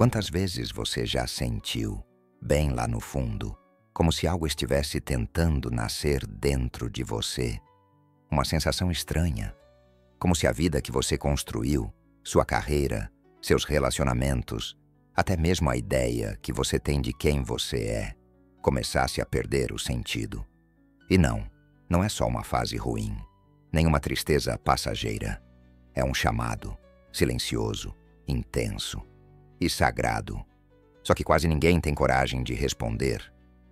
Quantas vezes você já sentiu, bem lá no fundo, como se algo estivesse tentando nascer dentro de você? Uma sensação estranha, como se a vida que você construiu, sua carreira, seus relacionamentos, até mesmo a ideia que você tem de quem você é, começasse a perder o sentido. E não é só uma fase ruim, nem uma tristeza passageira. É um chamado, silencioso, intenso e sagrado. Só que quase ninguém tem coragem de responder.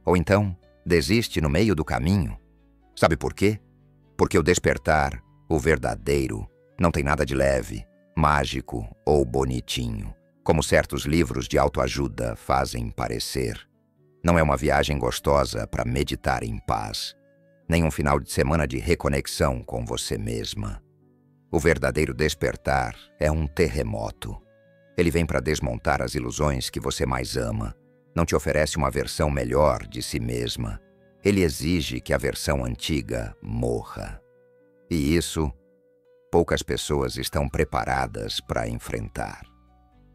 Ou então, desiste no meio do caminho. Sabe por quê? Porque o despertar, o verdadeiro, não tem nada de leve, mágico ou bonitinho, como certos livros de autoajuda fazem parecer. Não é uma viagem gostosa para meditar em paz, nem um final de semana de reconexão com você mesma. O verdadeiro despertar é um terremoto. Ele vem para desmontar as ilusões que você mais ama. Não te oferece uma versão melhor de si mesma. Ele exige que a versão antiga morra. E isso, poucas pessoas estão preparadas para enfrentar.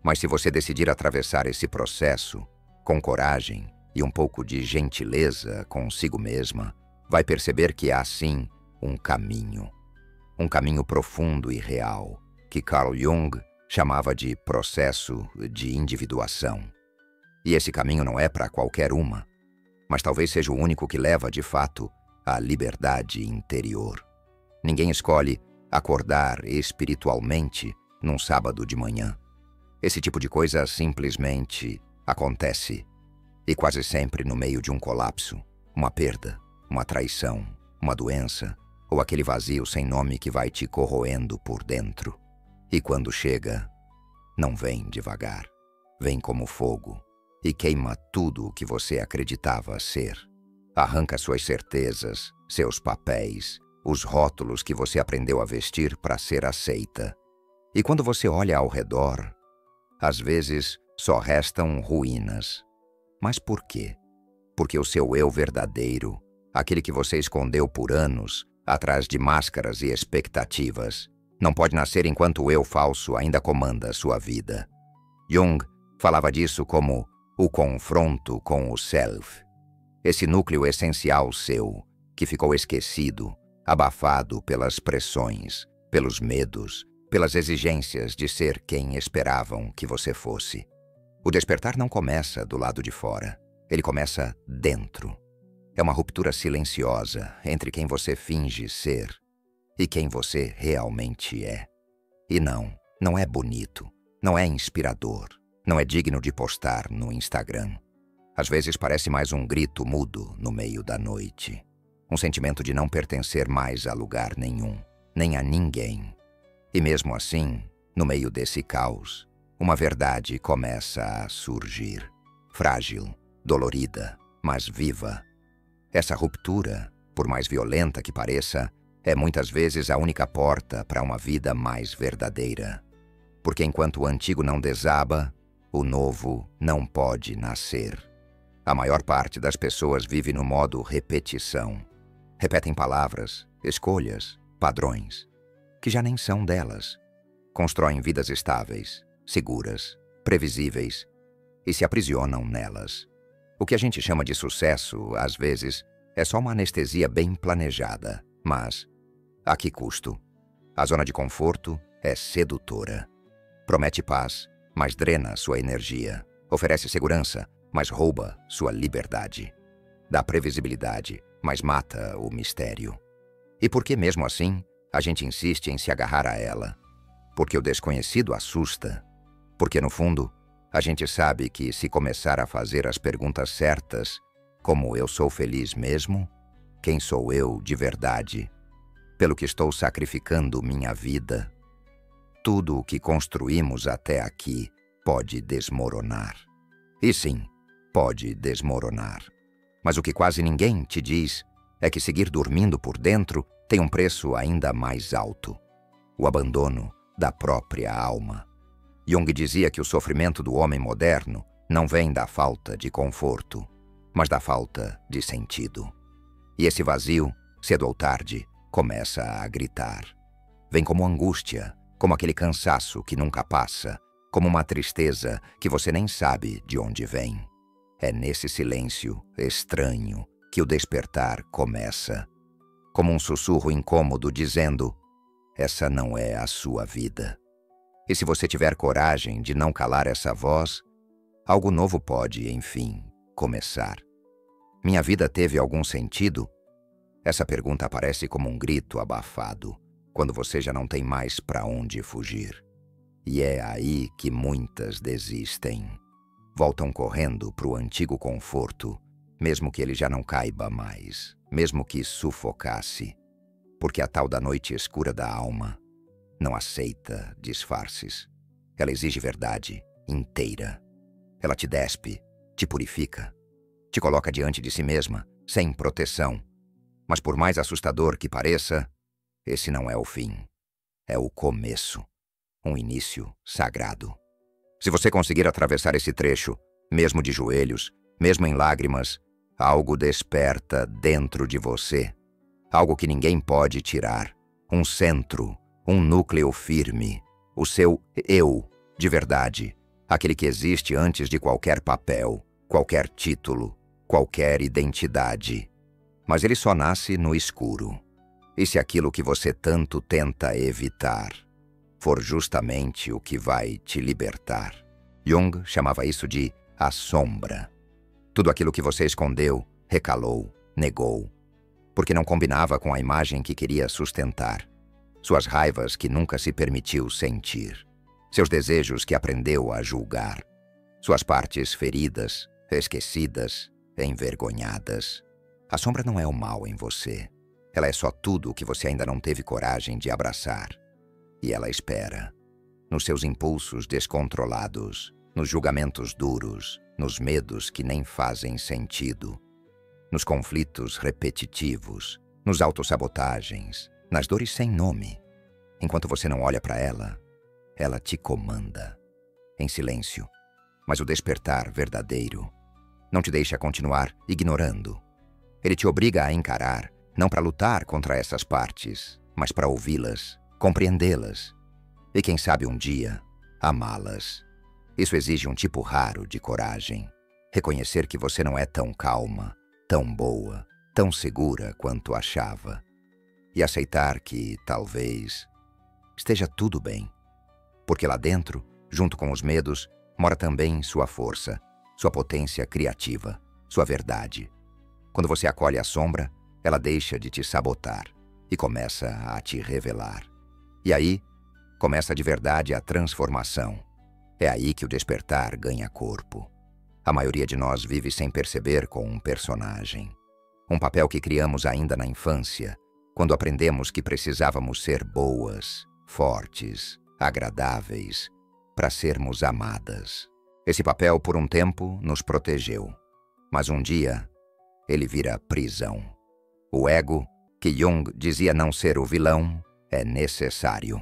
Mas se você decidir atravessar esse processo, com coragem e um pouco de gentileza consigo mesma, vai perceber que há sim um caminho. Um caminho profundo e real, que Carl Jung chamava de processo de individuação. E esse caminho não é para qualquer uma, mas talvez seja o único que leva, de fato, à liberdade interior. Ninguém escolhe acordar espiritualmente num sábado de manhã. Esse tipo de coisa simplesmente acontece, e quase sempre no meio de um colapso, uma perda, uma traição, uma doença, ou aquele vazio sem nome que vai te corroendo por dentro. E quando chega, não vem devagar, vem como fogo e queima tudo o que você acreditava ser. Arranca suas certezas, seus papéis, os rótulos que você aprendeu a vestir para ser aceita. E quando você olha ao redor, às vezes só restam ruínas. Mas por quê? Porque o seu eu verdadeiro, aquele que você escondeu por anos, atrás de máscaras e expectativas, não pode nascer enquanto o eu falso ainda comanda sua vida. Jung falava disso como o confronto com o self. Esse núcleo essencial seu, que ficou esquecido, abafado pelas pressões, pelos medos, pelas exigências de ser quem esperavam que você fosse. O despertar não começa do lado de fora, ele começa dentro. É uma ruptura silenciosa entre quem você finge ser e quem você realmente é. E não é bonito, não é inspirador, não é digno de postar no Instagram. Às vezes parece mais um grito mudo no meio da noite. Um sentimento de não pertencer mais a lugar nenhum, nem a ninguém. E mesmo assim, no meio desse caos, uma verdade começa a surgir. Frágil, dolorida, mas viva. Essa ruptura, por mais violenta que pareça, é muitas vezes a única porta para uma vida mais verdadeira. Porque enquanto o antigo não desaba, o novo não pode nascer. A maior parte das pessoas vive no modo repetição. Repetem palavras, escolhas, padrões, que já nem são delas. Constroem vidas estáveis, seguras, previsíveis e se aprisionam nelas. O que a gente chama de sucesso, às vezes, é só uma anestesia bem planejada, mas a que custo? A zona de conforto é sedutora. Promete paz, mas drena sua energia. Oferece segurança, mas rouba sua liberdade. Dá previsibilidade, mas mata o mistério. E por que mesmo assim a gente insiste em se agarrar a ela? Porque o desconhecido assusta. Porque no fundo, a gente sabe que se começar a fazer as perguntas certas, como eu sou feliz mesmo? Quem sou eu de verdade? Pelo que estou sacrificando minha vida? Tudo o que construímos até aqui pode desmoronar. E sim, pode desmoronar. Mas o que quase ninguém te diz é que seguir dormindo por dentro tem um preço ainda mais alto. O abandono da própria alma. Jung dizia que o sofrimento do homem moderno não vem da falta de conforto, mas da falta de sentido. E esse vazio, cedo ou tarde, começa a gritar. Vem como angústia, como aquele cansaço que nunca passa, como uma tristeza que você nem sabe de onde vem. É nesse silêncio estranho que o despertar começa, como um sussurro incômodo dizendo: essa não é a sua vida. E se você tiver coragem de não calar essa voz, algo novo pode, enfim, começar. Minha vida teve algum sentido? Essa pergunta aparece como um grito abafado, quando você já não tem mais para onde fugir. E é aí que muitas desistem. Voltam correndo para o antigo conforto, mesmo que ele já não caiba mais, mesmo que sufocasse, porque a tal da noite escura da alma não aceita disfarces. Ela exige verdade inteira. Ela te despe, te purifica, te coloca diante de si mesma, sem proteção. Mas por mais assustador que pareça, esse não é o fim. É o começo. Um início sagrado. Se você conseguir atravessar esse trecho, mesmo de joelhos, mesmo em lágrimas, algo desperta dentro de você. Algo que ninguém pode tirar. Um centro, um núcleo firme. O seu eu, de verdade. Aquele que existe antes de qualquer papel, qualquer título, qualquer identidade. Mas ele só nasce no escuro. E se aquilo que você tanto tenta evitar for justamente o que vai te libertar? Jung chamava isso de a sombra. Tudo aquilo que você escondeu, recalou, negou, porque não combinava com a imagem que queria sustentar. Suas raivas que nunca se permitiu sentir. Seus desejos que aprendeu a julgar. Suas partes feridas, esquecidas, envergonhadas. A sombra não é o mal em você. Ela é só tudo o que você ainda não teve coragem de abraçar. E ela espera. Nos seus impulsos descontrolados, nos julgamentos duros, nos medos que nem fazem sentido, nos conflitos repetitivos, nos autossabotagens, nas dores sem nome. Enquanto você não olha para ela, ela te comanda, em silêncio. Mas o despertar verdadeiro não te deixa continuar ignorando. Ele te obriga a encarar, não para lutar contra essas partes, mas para ouvi-las, compreendê-las e, quem sabe um dia, amá-las. Isso exige um tipo raro de coragem. Reconhecer que você não é tão calma, tão boa, tão segura quanto achava. E aceitar que, talvez, esteja tudo bem. Porque lá dentro, junto com os medos, mora também sua força, sua potência criativa, sua verdade. Quando você acolhe a sombra, ela deixa de te sabotar e começa a te revelar. E aí, começa de verdade a transformação. É aí que o despertar ganha corpo. A maioria de nós vive sem perceber com um personagem. Um papel que criamos ainda na infância, quando aprendemos que precisávamos ser boas, fortes, agradáveis, para sermos amadas. Esse papel, por um tempo, nos protegeu. Mas um dia, ele vira prisão. O ego, que Jung dizia não ser o vilão, é necessário.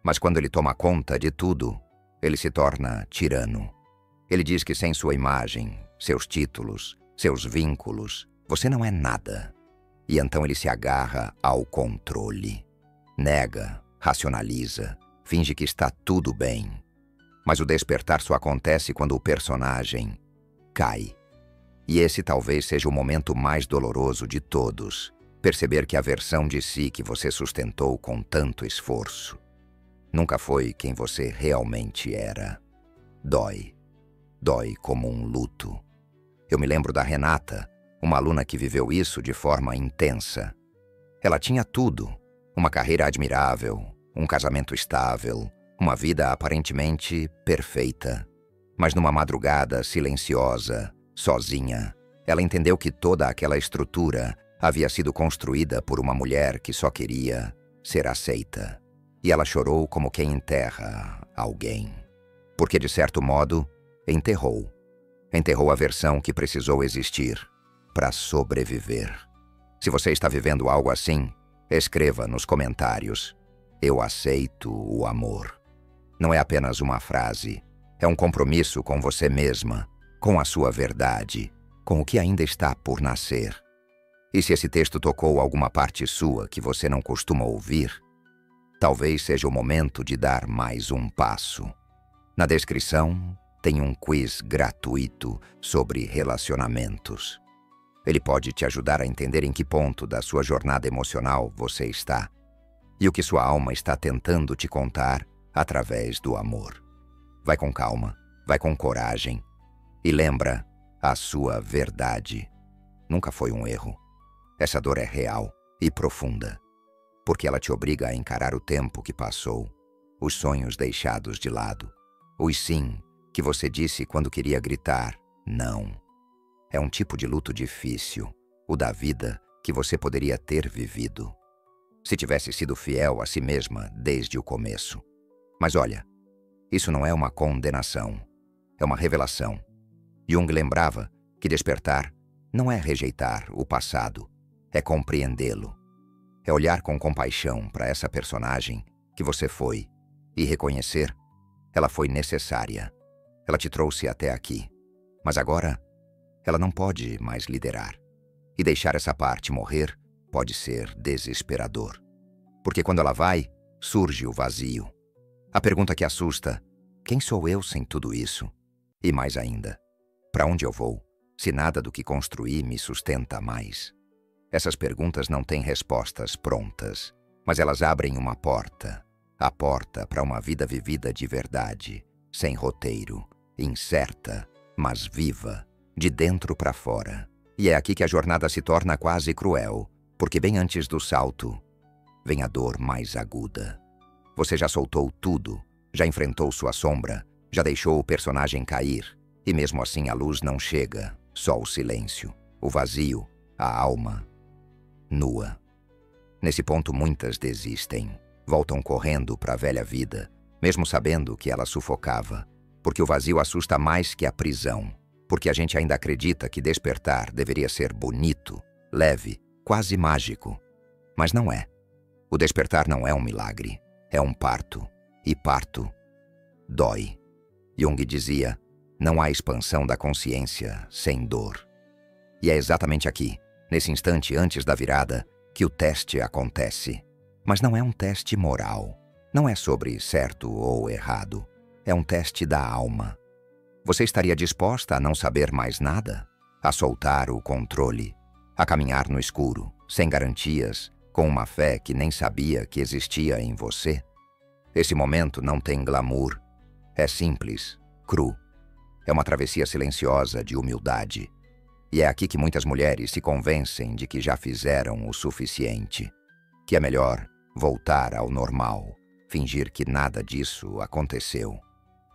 Mas quando ele toma conta de tudo, ele se torna tirano. Ele diz que sem sua imagem, seus títulos, seus vínculos, você não é nada. E então ele se agarra ao controle. Nega, racionaliza, finge que está tudo bem. Mas o despertar só acontece quando o personagem cai. E esse talvez seja o momento mais doloroso de todos. Perceber que a versão de si que você sustentou com tanto esforço nunca foi quem você realmente era. Dói. Dói como um luto. Eu me lembro da Renata, uma aluna que viveu isso de forma intensa. Ela tinha tudo. Uma carreira admirável, um casamento estável, uma vida aparentemente perfeita. Mas numa madrugada silenciosa, sozinha, ela entendeu que toda aquela estrutura havia sido construída por uma mulher que só queria ser aceita. E ela chorou como quem enterra alguém. Porque, de certo modo, enterrou. Enterrou a versão que precisou existir para sobreviver. Se você está vivendo algo assim, escreva nos comentários: eu aceito o amor. Não é apenas uma frase, é um compromisso com você mesma, com a sua verdade, com o que ainda está por nascer. E se esse texto tocou alguma parte sua que você não costuma ouvir, talvez seja o momento de dar mais um passo. Na descrição, tem um quiz gratuito sobre relacionamentos. Ele pode te ajudar a entender em que ponto da sua jornada emocional você está e o que sua alma está tentando te contar através do amor. Vai com calma, vai com coragem e lembra, a sua verdade nunca foi um erro. Essa dor é real e profunda, porque ela te obriga a encarar o tempo que passou, os sonhos deixados de lado, os sim que você disse quando queria gritar não. É um tipo de luto difícil, o da vida que você poderia ter vivido, se tivesse sido fiel a si mesma desde o começo. Mas olha, isso não é uma condenação, é uma revelação. Jung lembrava que despertar não é rejeitar o passado, é compreendê-lo. É olhar com compaixão para essa personagem que você foi e reconhecer, ela foi necessária. Ela te trouxe até aqui, mas agora ela não pode mais liderar. E deixar essa parte morrer pode ser desesperador. Porque quando ela vai, surge o vazio. A pergunta que assusta: quem sou eu sem tudo isso? E mais ainda, para onde eu vou, se nada do que construí me sustenta mais? Essas perguntas não têm respostas prontas, mas elas abrem uma porta. A porta para uma vida vivida de verdade, sem roteiro, incerta, mas viva, de dentro para fora. E é aqui que a jornada se torna quase cruel, porque bem antes do salto, vem a dor mais aguda. Você já soltou tudo, já enfrentou sua sombra, já deixou o personagem cair, e mesmo assim a luz não chega, só o silêncio, o vazio, a alma nua. Nesse ponto muitas desistem, voltam correndo para a velha vida, mesmo sabendo que ela sufocava, porque o vazio assusta mais que a prisão, porque a gente ainda acredita que despertar deveria ser bonito, leve, quase mágico. Mas não é. O despertar não é um milagre, é um parto, e parto dói. Jung dizia, não há expansão da consciência sem dor. E é exatamente aqui, nesse instante antes da virada, que o teste acontece. Mas não é um teste moral. Não é sobre certo ou errado. É um teste da alma. Você estaria disposta a não saber mais nada? A soltar o controle? A caminhar no escuro, sem garantias, com uma fé que nem sabia que existia em você? Esse momento não tem glamour. É simples, cru. É uma travessia silenciosa de humildade. E é aqui que muitas mulheres se convencem de que já fizeram o suficiente, que é melhor voltar ao normal, fingir que nada disso aconteceu.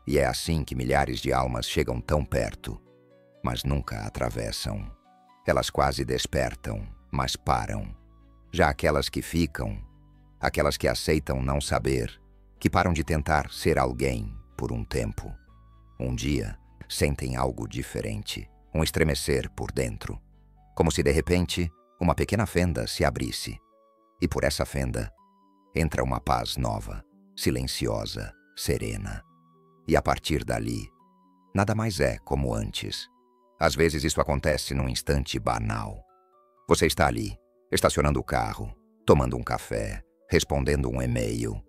E é assim que milhares de almas chegam tão perto, mas nunca atravessam. Elas quase despertam, mas param. Já aquelas que ficam, aquelas que aceitam não saber, que param de tentar ser alguém por um tempo. Um dia, sentem algo diferente. Um estremecer por dentro, como se de repente uma pequena fenda se abrisse. E por essa fenda entra uma paz nova, silenciosa, serena. E a partir dali, nada mais é como antes. Às vezes isso acontece num instante banal. Você está ali, estacionando o carro, tomando um café, respondendo um e-mail.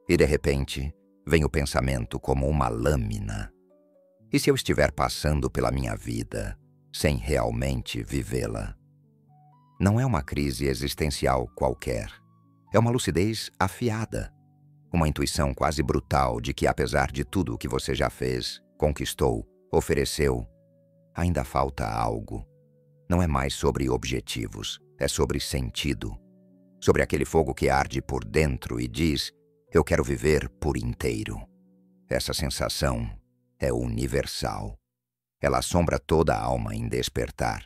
E de repente, vem o pensamento como uma lâmina. E se eu estiver passando pela minha vida sem realmente vivê-la? Não é uma crise existencial qualquer. É uma lucidez afiada. Uma intuição quase brutal de que, apesar de tudo o que você já fez, conquistou, ofereceu, ainda falta algo. Não é mais sobre objetivos, é sobre sentido. Sobre aquele fogo que arde por dentro e diz, eu quero viver por inteiro. Essa sensação é universal. Ela assombra toda a alma em despertar.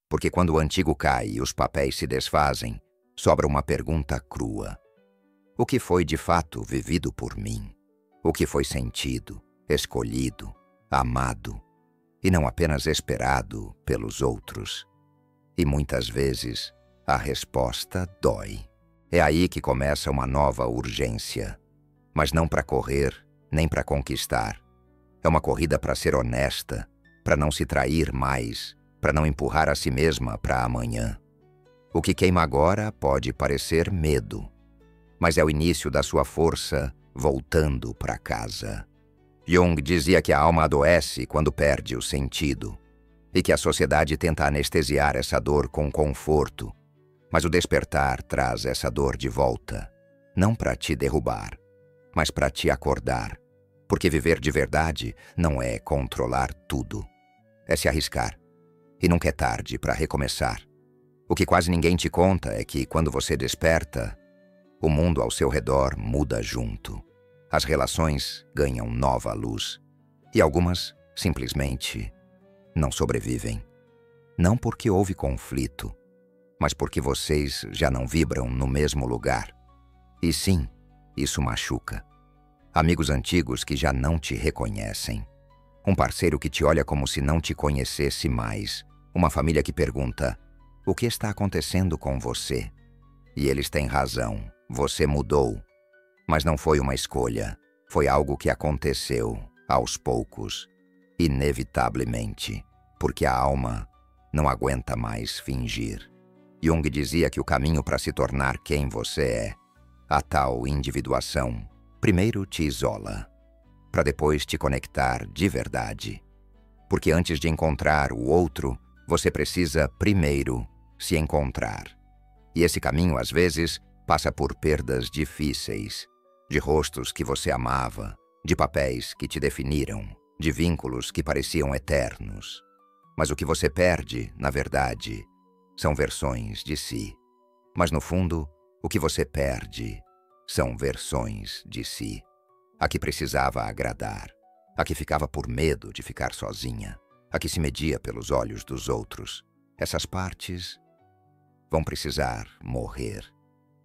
Porque quando o antigo cai e os papéis se desfazem, sobra uma pergunta crua. O que foi de fato vivido por mim? O que foi sentido, escolhido, amado, e não apenas esperado pelos outros? E muitas vezes, a resposta dói. É aí que começa uma nova urgência. Mas não para correr, nem para conquistar. É uma corrida para ser honesta, para não se trair mais, para não empurrar a si mesma para amanhã. O que queima agora pode parecer medo, mas é o início da sua força voltando para casa. Jung dizia que a alma adoece quando perde o sentido e que a sociedade tenta anestesiar essa dor com conforto, mas o despertar traz essa dor de volta, não para te derrubar, mas para te acordar, porque viver de verdade não é controlar tudo, é se arriscar, e nunca é tarde para recomeçar. O que quase ninguém te conta é que quando você desperta, o mundo ao seu redor muda junto. As relações ganham nova luz e algumas simplesmente não sobrevivem. Não porque houve conflito, mas porque vocês já não vibram no mesmo lugar. E sim, isso machuca. Amigos antigos que já não te reconhecem. Um parceiro que te olha como se não te conhecesse mais. Uma família que pergunta: o que está acontecendo com você? E eles têm razão, você mudou. Mas não foi uma escolha, foi algo que aconteceu, aos poucos, inevitavelmente, porque a alma não aguenta mais fingir. Jung dizia que o caminho para se tornar quem você é, a tal individuação, primeiro te isola, para depois te conectar de verdade. Porque antes de encontrar o outro, você precisa primeiro se encontrar. E esse caminho, às vezes, passa por perdas difíceis, de rostos que você amava, de papéis que te definiram, de vínculos que pareciam eternos. Mas o que você perde, na verdade, são versões de si. Mas no fundo, o que você perde são versões de si. A que precisava agradar, a que ficava por medo de ficar sozinha, a que se media pelos olhos dos outros. Essas partes vão precisar morrer.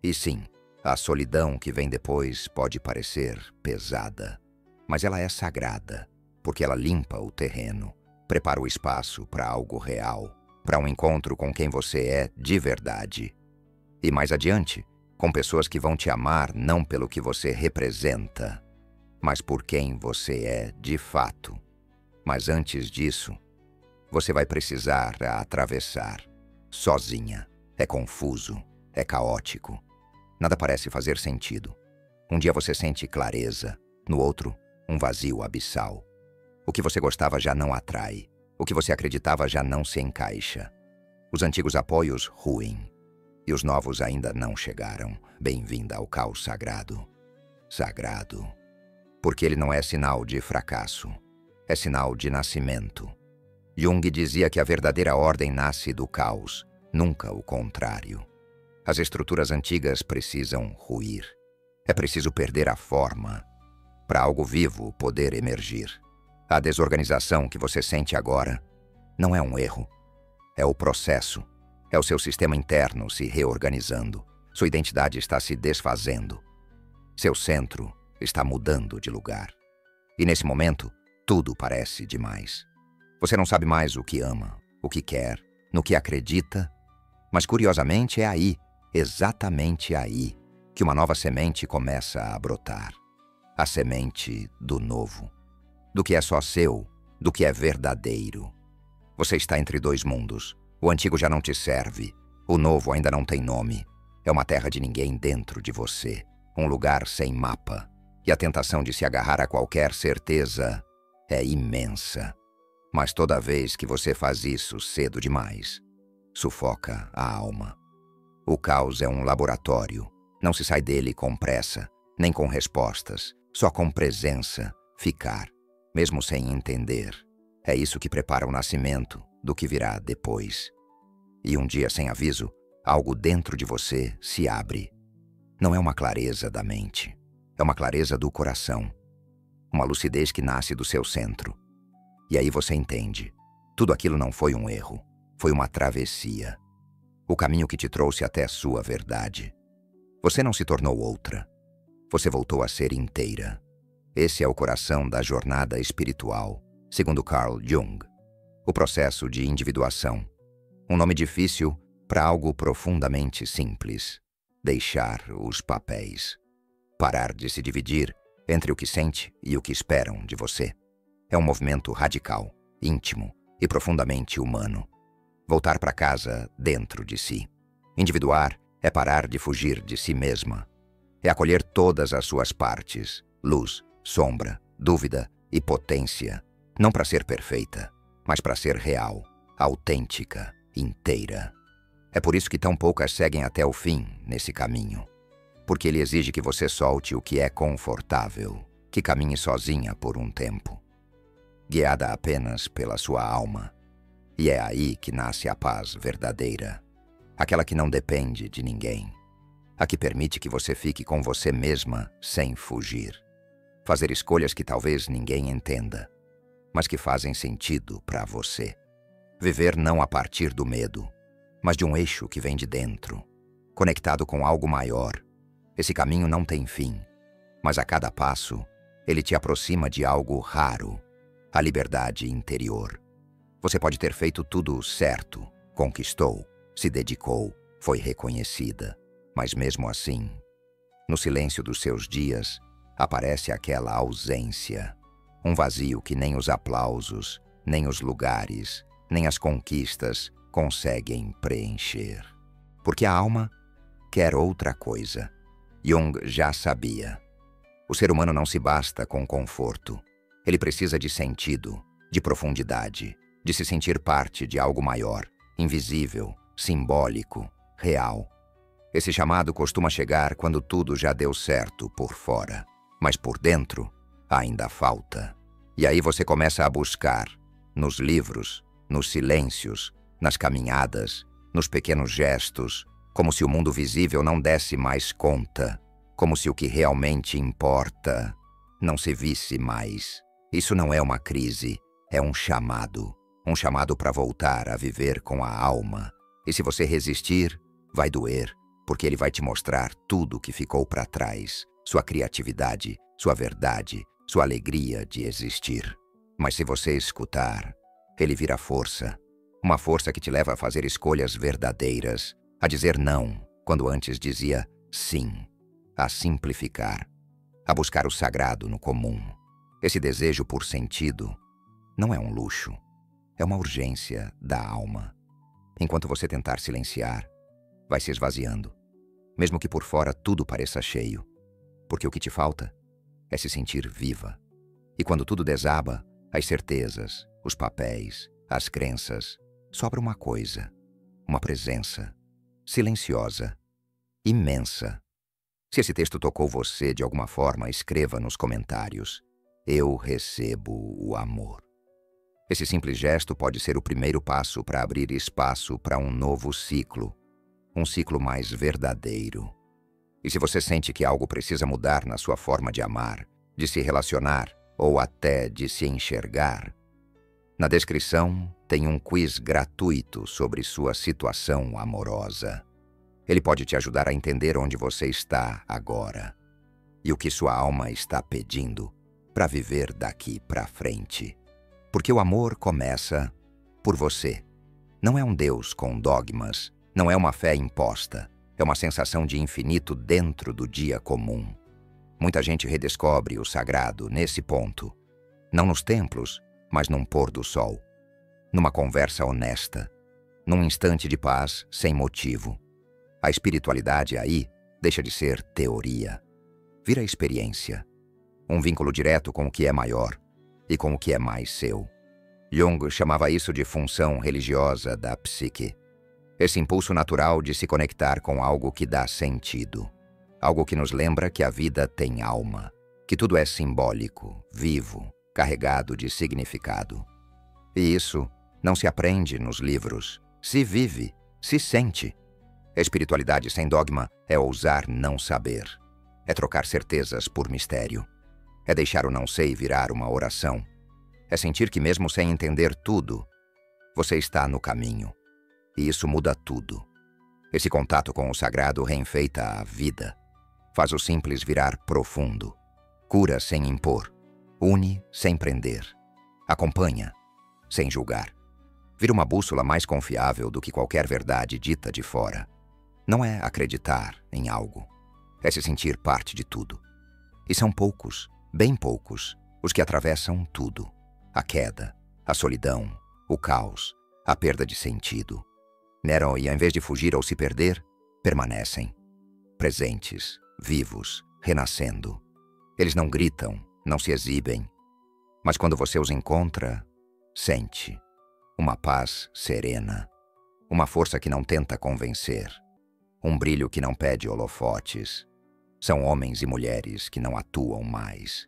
E sim, a solidão que vem depois pode parecer pesada, mas ela é sagrada, porque ela limpa o terreno, prepara o espaço para algo real, para um encontro com quem você é de verdade. E mais adiante, com pessoas que vão te amar não pelo que você representa, mas por quem você é de fato. Mas antes disso, você vai precisar atravessar, sozinha. É confuso, é caótico. Nada parece fazer sentido. Um dia você sente clareza, no outro, um vazio abissal. O que você gostava já não atrai, o que você acreditava já não se encaixa. Os antigos apoios ruem, e os novos ainda não chegaram. Bem-vinda ao caos sagrado. Sagrado. Porque ele não é sinal de fracasso, é sinal de nascimento. Jung dizia que a verdadeira ordem nasce do caos, nunca o contrário. As estruturas antigas precisam ruir. É preciso perder a forma para algo vivo poder emergir. A desorganização que você sente agora não é um erro. É o processo. É o seu sistema interno se reorganizando. Sua identidade está se desfazendo. Seu centro está mudando de lugar. E nesse momento, tudo parece demais. Você não sabe mais o que ama, o que quer, no que acredita, mas curiosamente é aí, exatamente aí, que uma nova semente começa a brotar. A semente do novo. Do que é só seu, do que é verdadeiro. Você está entre dois mundos. O antigo já não te serve. O novo ainda não tem nome. É uma terra de ninguém dentro de você. Um lugar sem mapa. E a tentação de se agarrar a qualquer certeza é imensa. Mas toda vez que você faz isso cedo demais, sufoca a alma. O caos é um laboratório. Não se sai dele com pressa, nem com respostas, só com presença, ficar, mesmo sem entender. É isso que prepara o nascimento do que virá depois. E um dia, sem aviso, algo dentro de você se abre. Não é uma clareza da mente, é uma clareza do coração. Uma lucidez que nasce do seu centro. E aí você entende. Tudo aquilo não foi um erro, foi uma travessia. O caminho que te trouxe até a sua verdade. Você não se tornou outra. Você voltou a ser inteira. Esse é o coração da jornada espiritual, segundo Carl Jung. O processo de individuação. Um nome difícil para algo profundamente simples. Deixar os papéis. Parar de se dividir entre o que sente e o que esperam de você. É um movimento radical, íntimo e profundamente humano. Voltar para casa dentro de si. Individuar é parar de fugir de si mesma. É acolher todas as suas partes, luz, sombra, dúvida e potência, não para ser perfeita, mas para ser real, autêntica, inteira. É por isso que tão poucas seguem até o fim nesse caminho. Porque ele exige que você solte o que é confortável, que caminhe sozinha por um tempo, guiada apenas pela sua alma. E é aí que nasce a paz verdadeira, aquela que não depende de ninguém, a que permite que você fique com você mesma sem fugir. Fazer escolhas que talvez ninguém entenda, mas que fazem sentido para você. Viver não a partir do medo, mas de um eixo que vem de dentro, conectado com algo maior. Esse caminho não tem fim, mas a cada passo, ele te aproxima de algo raro, a liberdade interior. Você pode ter feito tudo certo, conquistou, se dedicou, foi reconhecida, mas mesmo assim, no silêncio dos seus dias, aparece aquela ausência, um vazio que nem os aplausos, nem os lugares, nem as conquistas conseguem preencher. Porque a alma quer outra coisa. Jung já sabia. O ser humano não se basta com conforto. Ele precisa de sentido, de profundidade, de se sentir parte de algo maior, invisível, simbólico, real. Esse chamado costuma chegar quando tudo já deu certo por fora, mas por dentro ainda falta. E aí você começa a buscar, nos livros, nos silêncios, nas caminhadas, nos pequenos gestos, como se o mundo visível não desse mais conta, como se o que realmente importa não se visse mais. Isso não é uma crise, é um chamado para voltar a viver com a alma. E se você resistir, vai doer, porque ele vai te mostrar tudo que ficou para trás, sua criatividade, sua verdade, sua alegria de existir. Mas se você escutar, ele vira força, uma força que te leva a fazer escolhas verdadeiras, a dizer não, quando antes dizia sim, a simplificar, a buscar o sagrado no comum. Esse desejo por sentido não é um luxo, é uma urgência da alma. Enquanto você tentar silenciar, vai se esvaziando, mesmo que por fora tudo pareça cheio, porque o que te falta é se sentir viva. E quando tudo desaba, as certezas, os papéis, as crenças, sobra uma coisa, uma presença, silenciosa, imensa. Se esse texto tocou você de alguma forma, escreva nos comentários. Eu recebo o amor. Esse simples gesto pode ser o primeiro passo para abrir espaço para um novo ciclo, um ciclo mais verdadeiro. E se você sente que algo precisa mudar na sua forma de amar, de se relacionar ou até de se enxergar, na descrição tem um quiz gratuito sobre sua situação amorosa. Ele pode te ajudar a entender onde você está agora e o que sua alma está pedindo para viver daqui para frente. Porque o amor começa por você. Não é um Deus com dogmas, não é uma fé imposta, é uma sensação de infinito dentro do dia comum. Muita gente redescobre o sagrado nesse ponto, não nos templos, mas num pôr do sol, numa conversa honesta, num instante de paz sem motivo. A espiritualidade aí deixa de ser teoria, vira experiência, um vínculo direto com o que é maior e com o que é mais seu. Jung chamava isso de função religiosa da psique, esse impulso natural de se conectar com algo que dá sentido, algo que nos lembra que a vida tem alma, que tudo é simbólico, vivo, carregado de significado. E isso não se aprende nos livros, se vive, se sente. Espiritualidade sem dogma é ousar não saber, é trocar certezas por mistério, é deixar o não sei virar uma oração, é sentir que mesmo sem entender tudo, você está no caminho. E isso muda tudo. Esse contato com o sagrado reenfeita a vida, faz o simples virar profundo, cura sem impor, une sem prender, acompanha sem julgar. Vira uma bússola mais confiável do que qualquer verdade dita de fora. Não é acreditar em algo, é se sentir parte de tudo. E são poucos, bem poucos, os que atravessam tudo. A queda, a solidão, o caos, a perda de sentido. Nero, e ao invés de fugir ou se perder, permanecem, presentes, vivos, renascendo. Eles não gritam, não se exibem. Mas quando você os encontra, sente uma paz serena, uma força que não tenta convencer, um brilho que não pede holofotes. São homens e mulheres que não atuam mais,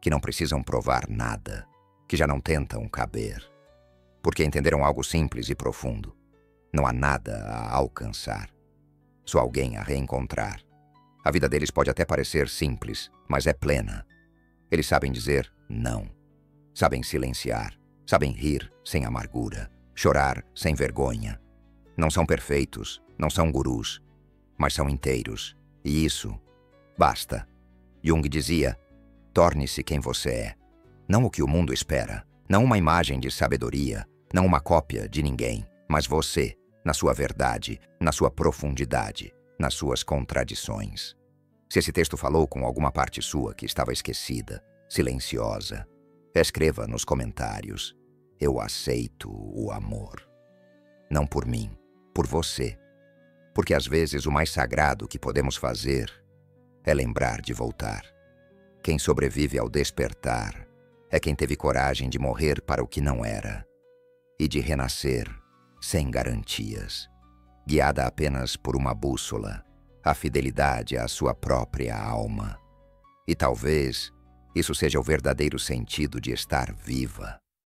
que não precisam provar nada, que já não tentam caber, porque entenderam algo simples e profundo. Não há nada a alcançar, só alguém a reencontrar. A vida deles pode até parecer simples, mas é plena. Eles sabem dizer não, sabem silenciar, sabem rir sem amargura, chorar sem vergonha. Não são perfeitos, não são gurus, mas são inteiros, e isso basta. Jung dizia: torne-se quem você é, não o que o mundo espera, não uma imagem de sabedoria, não uma cópia de ninguém, mas você, na sua verdade, na sua profundidade, nas suas contradições. Se esse texto falou com alguma parte sua que estava esquecida, silenciosa, escreva nos comentários: eu aceito o amor. Não por mim, por você. Porque às vezes o mais sagrado que podemos fazer é lembrar de voltar. Quem sobrevive ao despertar é quem teve coragem de morrer para o que não era e de renascer sem garantias, guiada apenas por uma bússola, a fidelidade à sua própria alma. E talvez isso seja o verdadeiro sentido de estar viva.